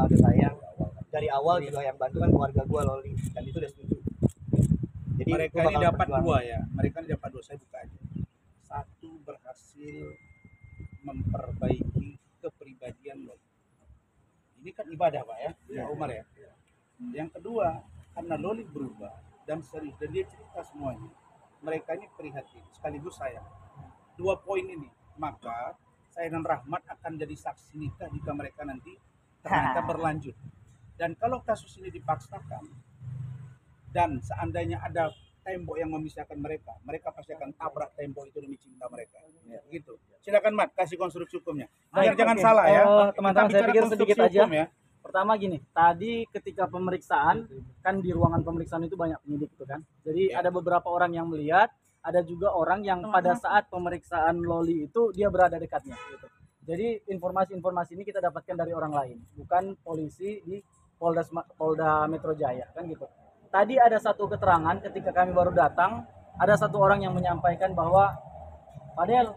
udah ada sayang dari awal juga, yang bantu kan keluarga gue Loli, dan itu udah setuju. Jadi Mereka gua ini bakal dapat berjuang. dua ya. Mereka ini dapat dua. Saya buka aja. Satu, berhasil memperbaiki kepribadian lo. Ini kan ibadah Pak ya, ya Umar ya. Yang kedua, karena Loli berubah dan serius dan dia cerita semuanya. Mereka ini prihatin sekaligus sayang. Dua poin ini, maka saya dan Rahmat akan jadi saksi nikah jika mereka nanti ternyata berlanjut. Dan kalau kasus ini dipaksakan dan seandainya ada tembok yang memisahkan mereka, mereka pasti akan tabrak tembok itu demi cinta mereka. Gitu. Silakan Mat, kasih konstruksi hukumnya. Biar jangan Oke. salah ya. Teman-teman, Kita saya bicara pikir konstruksi sedikit aja. hukum ya. Pertama gini, tadi ketika pemeriksaan, kan di ruangan pemeriksaan itu banyak penyidik itu kan. Jadi Ya. ada beberapa orang yang melihat, ada juga orang yang pada saat pemeriksaan Loli itu dia berada dekatnya gitu. Jadi informasi-informasi ini kita dapatkan dari orang lain, bukan polisi di Polda Metro Jaya kan gitu. Tadi ada satu keterangan ketika kami baru datang, ada satu orang yang menyampaikan bahwa Fadel,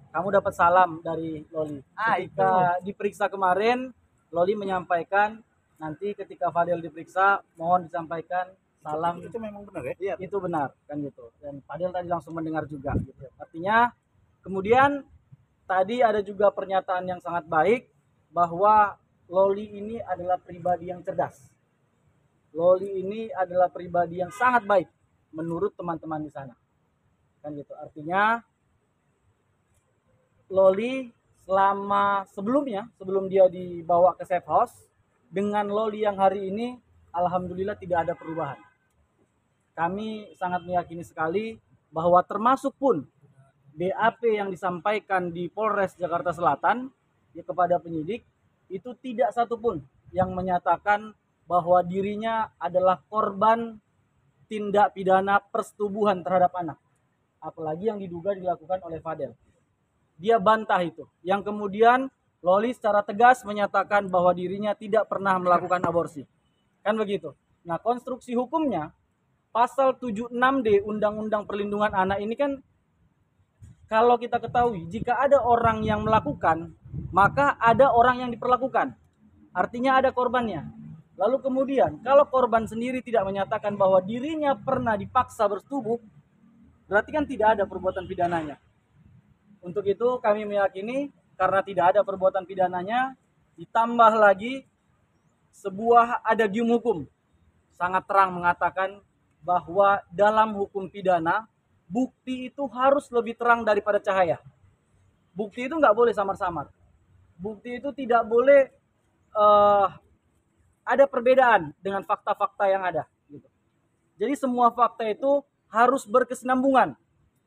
kamu dapat salam dari Loli. Ketika diperiksa kemarin, Loli menyampaikan nanti ketika Fadel diperiksa mohon disampaikan salam. Itu memang benar ya? Iya, itu benar kan gitu. Dan Fadel tadi langsung mendengar juga gitu. Artinya kemudian tadi ada juga pernyataan yang sangat baik bahwa Loli ini adalah pribadi yang cerdas. Loli ini adalah pribadi yang sangat baik menurut teman-teman di sana. Kan gitu. Artinya Loli sebelum dia dibawa ke safe house, dengan Loli yang hari ini alhamdulillah tidak ada perubahan. Kami sangat meyakini sekali bahwa termasuk pun BAP yang disampaikan di Polres Jakarta Selatan ya, kepada penyidik itu tidak satupun yang menyatakan bahwa dirinya adalah korban tindak pidana persetubuhan terhadap anak, apalagi yang diduga dilakukan oleh Fadel. Dia bantah itu. Yang kemudian Loli secara tegas menyatakan bahwa dirinya tidak pernah melakukan aborsi. Kan begitu. Nah, konstruksi hukumnya pasal 76D Undang-Undang Perlindungan Anak ini kan kalau kita ketahui jika ada orang yang melakukan, maka ada orang yang diperlakukan. Artinya ada korbannya. Lalu kemudian kalau korban sendiri tidak menyatakan bahwa dirinya pernah dipaksa bersetubuh, berarti kan tidak ada perbuatan pidananya. Untuk itu kami meyakini karena tidak ada perbuatan pidananya, ditambah lagi sebuah adagium hukum sangat terang mengatakan bahwa dalam hukum pidana bukti itu harus lebih terang daripada cahaya. Bukti itu nggak boleh samar-samar. Bukti itu tidak boleh ada perbedaan dengan fakta-fakta yang ada. Gitu. Jadi semua fakta itu harus berkesinambungan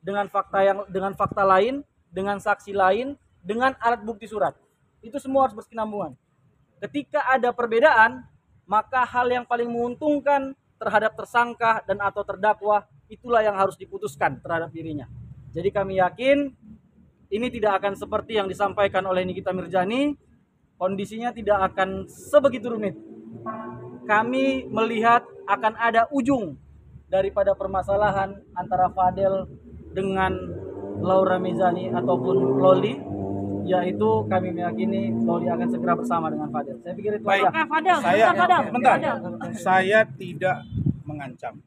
dengan fakta lain, dengan saksi lain, dengan alat bukti surat. Itu semua harus berkesinambungan. Ketika ada perbedaan, maka hal yang paling menguntungkan terhadap tersangka dan atau terdakwa itulah yang harus diputuskan terhadap dirinya. Jadi kami yakin ini tidak akan seperti yang disampaikan oleh Nikita Mirjani, kondisinya tidak akan sebegitu rumit. Kami melihat akan ada ujung daripada permasalahan antara Fadel dengan Laura Mizani ataupun Loli, yaitu kami meyakini Loli akan segera bersama dengan Fadel. Saya pikir itu Baik. aja. Fadel, Sebentar. Saya tidak mengancam.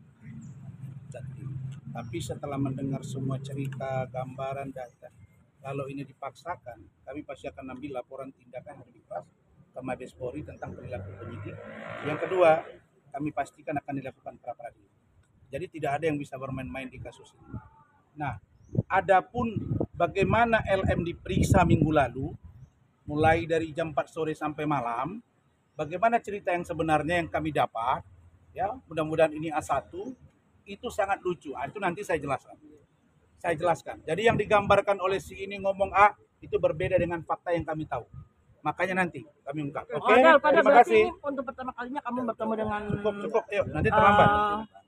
Tapi setelah mendengar semua cerita, gambaran, data, kalau ini dipaksakan, kami pasti akan ambil laporan tindakan yang lebih keras ke Mabes Polri tentang perilaku penyidik. Yang kedua, kami pastikan akan dilakukan pra peradilan. Jadi tidak ada yang bisa bermain-main di kasus ini. Nah, adapun bagaimana LM diperiksa minggu lalu, mulai dari jam 4 sore sampai malam, bagaimana cerita yang sebenarnya yang kami dapat, ya mudah-mudahan ini A1, itu sangat lucu. Itu nanti saya jelaskan. Jadi yang digambarkan oleh si ini ngomong A, itu berbeda dengan fakta yang kami tahu. Makanya nanti kami ungkap. Oke, terima kasih. Untuk pertama kalinya kamu bertemu dengan Cukup, yuk, nanti terlambat.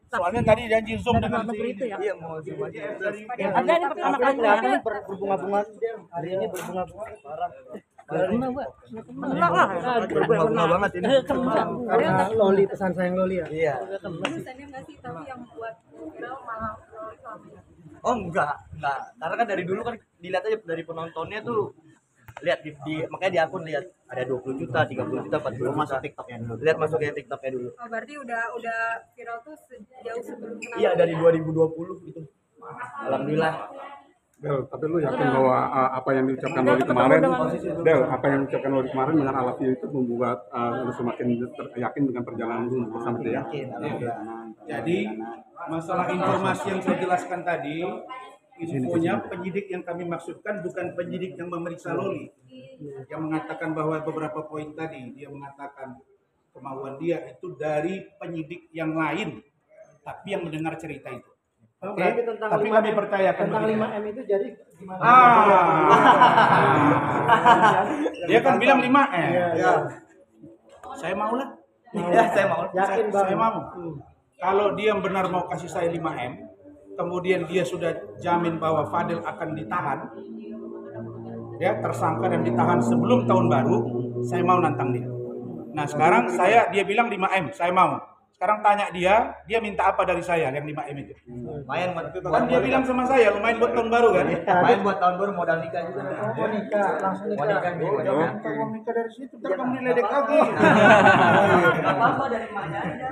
Soalnya tadi janji Zoom dengan si itu ya. Iya, mau Zoom aja. Ada ini pertama kalinya. Berbunga-bunga. Hari ini berbunga-bunga. Parah. Kena lah. Berbunga banget ini. Karena Loli, pesan sayang Loli ya? Iya. Misalnya nggak sih, tapi yang buat viral malah suaminya. Oh enggak. Karena kan dari dulu kan dilihat aja dari penontonnya tuh lihat makanya di akun lihat ada 20 juta, 30 juta, 40 juta. Masuk TikToknya dulu. Lihat masuknya TikToknya dulu. Oh, berarti udah viral tuh sejauh sebelum kenal. Iya, dari 2020 itu. Alhamdulillah. Del, tapi lu yakin bahwa apa yang diucapkan Loli kemarin, Del, apa yang diucapkan Loli kemarin dengan I love you itu membuat lu semakin yakin dengan perjalanan lu bersama dia? Yakin, alhamdulillah. Jadi masalah informasi yang saya jelaskan tadi, infonya penyidik yang kami maksudkan bukan penyidik yang memeriksa Loli, yang mengatakan bahwa beberapa poin tadi dia mengatakan kemauan dia itu dari penyidik yang lain, tapi yang mendengar cerita itu. Oke, tapi kami percayakan tentang begini. 5M itu jadi gimana? Dia kan bilang 5M. Iya. Saya mau lah. Ya, saya mau. Yakin Saya Bang. mau. Kalau dia benar mau kasih saya 5M, kemudian dia sudah jamin bahwa Fadil akan ditahan, ya tersangka dan ditahan sebelum tahun baru, saya mau nantang dia. Nah sekarang dia bilang 5M, saya mau. Sekarang tanya dia minta apa dari saya yang 5M itu? Lumayan buat Kan dia bilang sama saya, lumayan buat tahun baru kan? lumayan buat tahun baru, modal nikah juga. Oh, nikah, langsung Mau nikah. nikah juga. Kalau nikah dari situ, ntar kamu diledek lagi. Enggak apa-apa dari mana aja.